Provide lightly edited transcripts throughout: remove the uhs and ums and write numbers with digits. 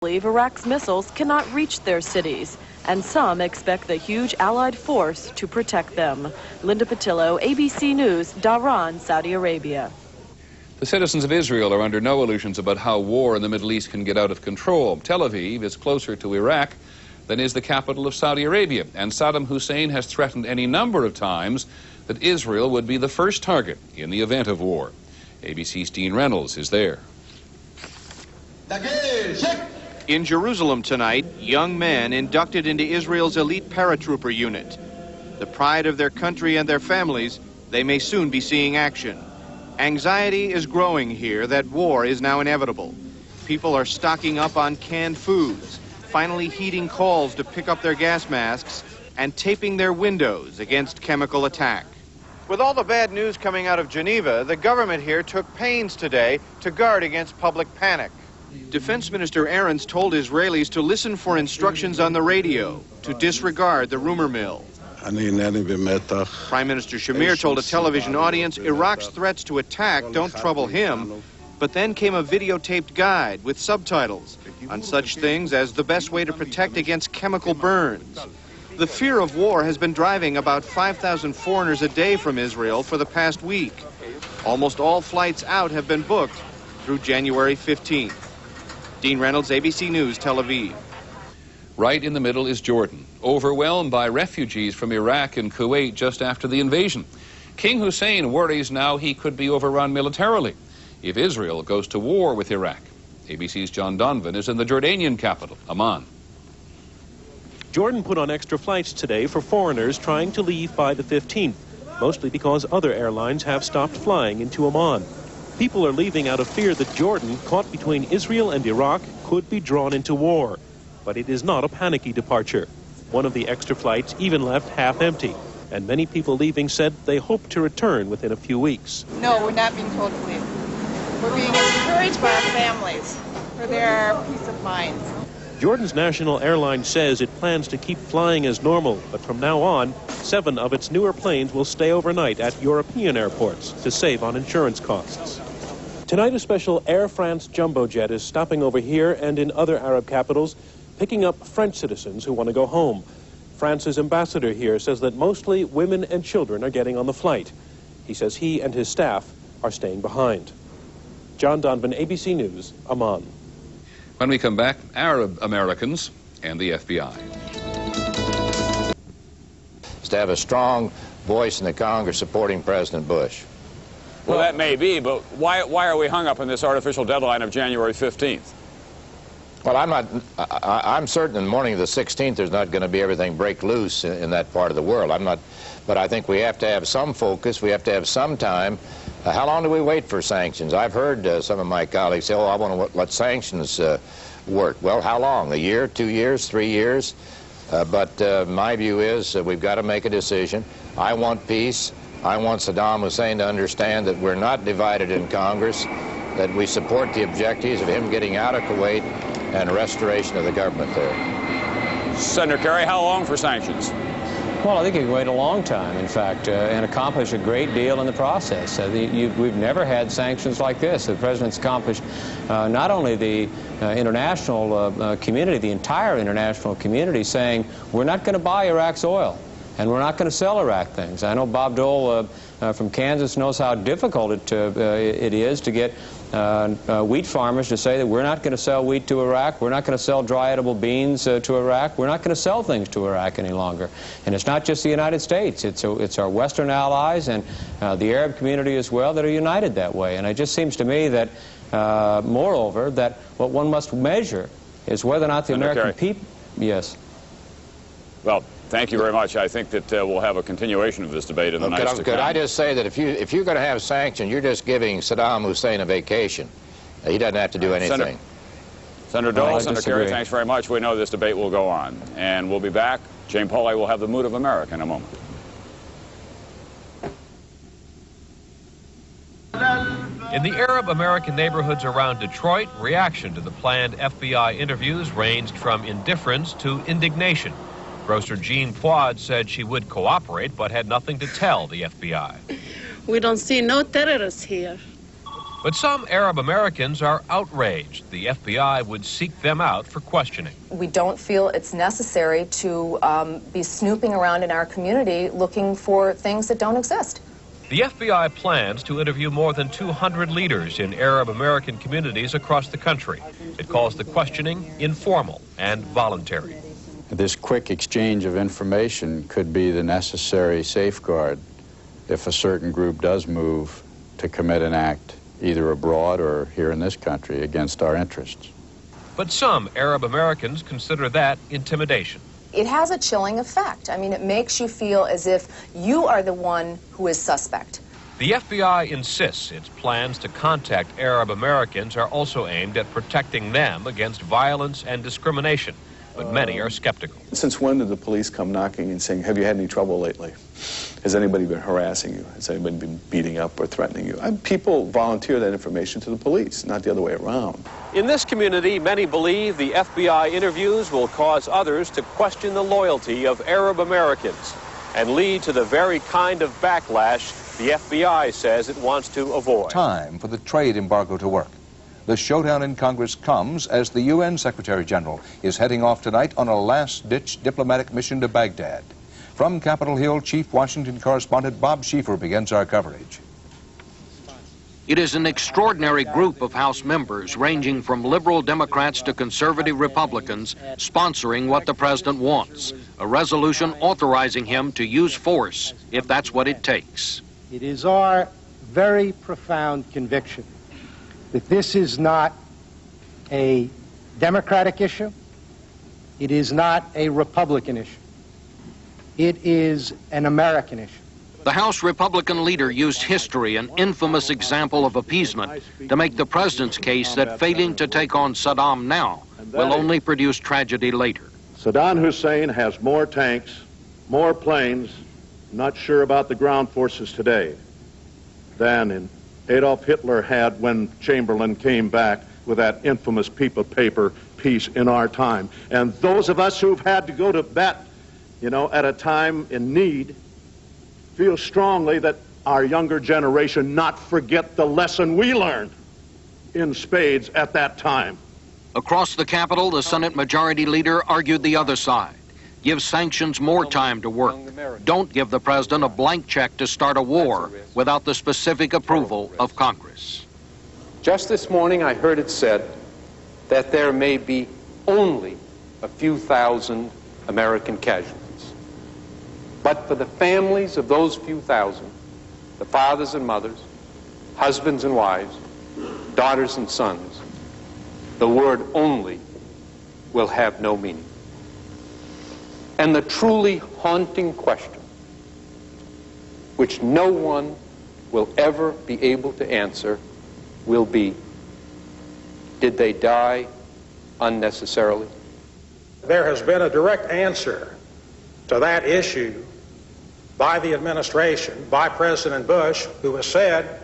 believe Iraq's missiles cannot reach their cities, and some expect the huge Allied force to protect them. Linda Patillo, ABC News, Dhahran, Saudi Arabia. The citizens of Israel are under no illusions about how war in the Middle East can get out of control. Tel Aviv is closer to Iraq than is the capital of Saudi Arabia, and Saddam Hussein has threatened any number of times that Israel would be the first target in the event of war. ABC's Dean Reynolds is there. In Jerusalem tonight, young men inducted into Israel's elite paratrooper unit. The pride of their country and their families, they may soon be seeing action. Anxiety is growing here that war is now inevitable. People are stocking up on canned foods, finally heeding calls to pick up their gas masks, and taping their windows against chemical attack. With all the bad news coming out of Geneva, the government here took pains today to guard against public panic. Defense Minister Ahrens told Israelis to listen for instructions on the radio, to disregard the rumor mill. Prime Minister Shamir told a television audience Iraq's threats to attack don't trouble him, but then came a videotaped guide with subtitles on such things as the best way to protect against chemical burns. The fear of war has been driving about 5,000 foreigners a day from Israel for the past week. Almost all flights out have been booked through January 15th. Dean Reynolds, ABC News, Tel Aviv. Right in the middle is Jordan, overwhelmed by refugees from Iraq and Kuwait just after the invasion. King Hussein worries now he could be overrun militarily if Israel goes to war with Iraq. ABC's John Donovan is in the Jordanian capital, Amman. Jordan put on extra flights today for foreigners trying to leave by the 15th, mostly because other airlines have stopped flying into Amman. People are leaving out of fear that Jordan, caught between Israel and Iraq, could be drawn into war. But it is not a panicky departure. One of the extra flights even left half empty, and many people leaving said they hope to return within a few weeks. No, we're not being told to leave. We're being encouraged by our families for their peace of mind. Jordan's national airline says it plans to keep flying as normal, but from now on, 7 of its newer planes will stay overnight at European airports to save on insurance costs. Tonight, a special Air France jumbo jet is stopping over here and in other Arab capitals, picking up French citizens who want to go home. France's ambassador here says that mostly women and children are getting on the flight. He says he and his staff are staying behind. John Donovan, ABC News, Amman. When we come back, Arab Americans and the FBI. To have a strong voice in the Congress supporting President Bush. Well, that may be, but why are we hung up on this artificial deadline of January 15th? Well, I'm certain in the morning of the 16th there's not going to be everything break loose in that part of the world. But I think we have to have some focus. We have to have some time. How long do we wait for sanctions? I've heard some of my colleagues say, oh, I want to let sanctions work. Well, how long? A year, 2 years, 3 years? But my view is we've got to make a decision. I want peace. I want Saddam Hussein to understand that we're not divided in Congress, that we support the objectives of him getting out of Kuwait and restoration of the government there. Senator Kerry, how long for sanctions? Well, I think you can wait a long time, in fact, and accomplish a great deal in the process. We've never had sanctions like this. The president's accomplished not only the international community, the entire international community, saying we're not going to buy Iraq's oil. And we're not going to sell Iraq things. I know Bob Dole from Kansas knows how difficult it is to get wheat farmers to say that we're not going to sell wheat to Iraq, we're not going to sell dry edible beans to Iraq, we're not going to sell things to Iraq any longer. And it's not just the United States, it's our Western allies and the Arab community as well that are united that way. And it just seems to me that, moreover, that what one must measure is whether or not the American people... Yes. Well, thank you very much. I think that we'll have a continuation of this debate in the nights to come. Could I just say that if you're going to have sanctions, you're just giving Saddam Hussein a vacation. He doesn't have to do anything. Senator Dole, Senator Kerry, thanks very much. We know this debate will go on. And we'll be back. Jane Pauley will have the mood of America in a moment. In the Arab American neighborhoods around Detroit, reaction to the planned FBI interviews ranged from indifference to indignation. Grocer Jean Poid said she would cooperate but had nothing to tell the FBI. We don't see no terrorists here. But some Arab Americans are outraged the FBI would seek them out for questioning. We don't feel it's necessary to be snooping around in our community looking for things that don't exist. The FBI plans to interview more than 200 leaders in Arab American communities across the country. It calls the questioning informal and voluntary. This quick exchange of information could be the necessary safeguard if a certain group does move to commit an act, either abroad or here in this country, against our interests. But some Arab Americans consider that intimidation. It has a chilling effect. I mean, it makes you feel as if you are the one who is suspect. The FBI insists its plans to contact Arab Americans are also aimed at protecting them against violence and discrimination, but many are skeptical. Since when did the police come knocking and saying, have you had any trouble lately? Has anybody been harassing you? Has anybody been beating up or threatening you? People volunteer that information to the police, not the other way around. In this community, many believe the FBI interviews will cause others to question the loyalty of Arab Americans and lead to the very kind of backlash the FBI says it wants to avoid. Time for the trade embargo to work. The showdown in Congress comes as the UN Secretary General is heading off tonight on a last-ditch diplomatic mission to Baghdad. From Capitol Hill, Chief Washington Correspondent Bob Schieffer begins our coverage. It is an extraordinary group of House members, ranging from liberal Democrats to conservative Republicans, sponsoring what the president wants, a resolution authorizing him to use force if that's what it takes. It is our very profound conviction that this is not a Democratic issue, it is not a Republican issue, it is an American issue. The House Republican leader used history, an infamous example of appeasement, to make the president's case that failing to take on Saddam now will only produce tragedy later. Saddam Hussein has more tanks, more planes, not sure about the ground forces today, than Adolf Hitler had when Chamberlain came back with that infamous people paper peace in our time. And those of us who've had to go to bat, at a time in need, feel strongly that our younger generation not forget the lesson we learned in spades at that time. Across the Capitol, the Senate Majority Leader argued the other side. Give sanctions more time to work. Don't give the president a blank check to start a war without the specific approval of Congress. Just this morning, I heard it said that there may be only a few thousand American casualties. But for the families of those few thousand, the fathers and mothers, husbands and wives, daughters and sons, the word only will have no meaning. And the truly haunting question, which no one will ever be able to answer, will be, did they die unnecessarily? There has been a direct answer to that issue by the administration, by President Bush, who has said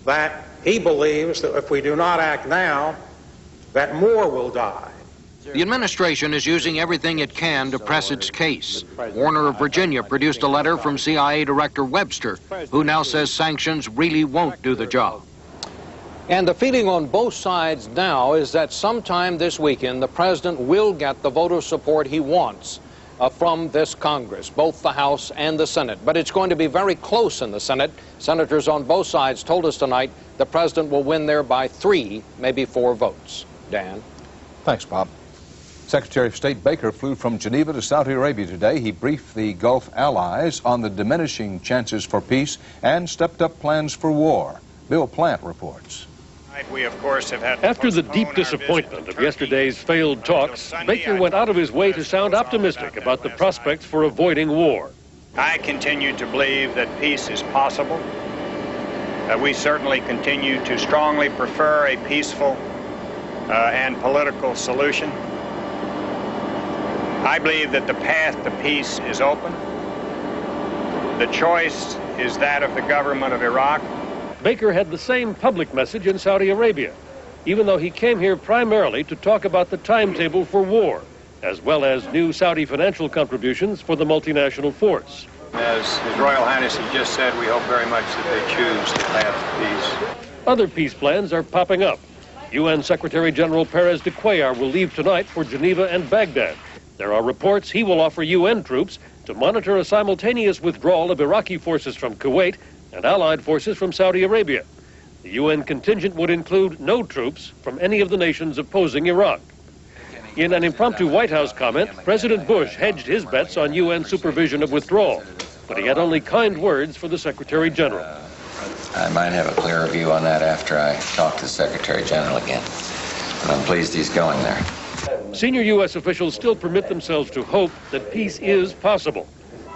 that he believes that if we do not act now, that more will die. The administration is using everything it can to press its case. Warner of Virginia produced a letter from CIA Director Webster, who now says sanctions really won't do the job. And the feeling on both sides now is that sometime this weekend, the president will get the voter support he wants from this Congress, both the House and the Senate. But it's going to be very close in the Senate. Senators on both sides told us tonight the president will win there by 3, maybe 4 votes. Dan? Thanks, Bob. Secretary of State Baker flew from Geneva to Saudi Arabia today. He briefed the Gulf allies on the diminishing chances for peace and stepped up plans for war. Bill Plant reports. We, of course, have had After the deep disappointment of yesterday's failed talks, Baker went out of his way to sound optimistic about the prospects for avoiding war. I continue to believe that peace is possible. We certainly continue to strongly prefer a peaceful and political solution. I believe that the path to peace is open. The choice is that of the government of Iraq. Baker had the same public message in Saudi Arabia, even though he came here primarily to talk about the timetable for war, as well as new Saudi financial contributions for the multinational force. As His Royal Highness has just said, we hope very much that they choose the path to peace. Other peace plans are popping up. UN Secretary General Perez de Cuellar will leave tonight for Geneva and Baghdad. There are reports he will offer UN troops to monitor a simultaneous withdrawal of Iraqi forces from Kuwait and allied forces from Saudi Arabia. The UN contingent would include no troops from any of the nations opposing Iraq. In an impromptu White House comment, President Bush hedged his bets on UN supervision of withdrawal, but he had only kind words for the Secretary General. I might have a clearer view on that after I talk to the Secretary General again. But I'm pleased he's going there. Senior U.S. officials still permit themselves to hope that peace is possible.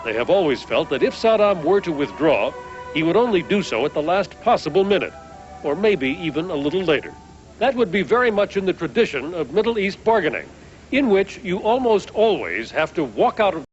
They have always felt that if Saddam were to withdraw, he would only do so at the last possible minute, or maybe even a little later. That would be very much in the tradition of Middle East bargaining, in which you almost always have to walk out of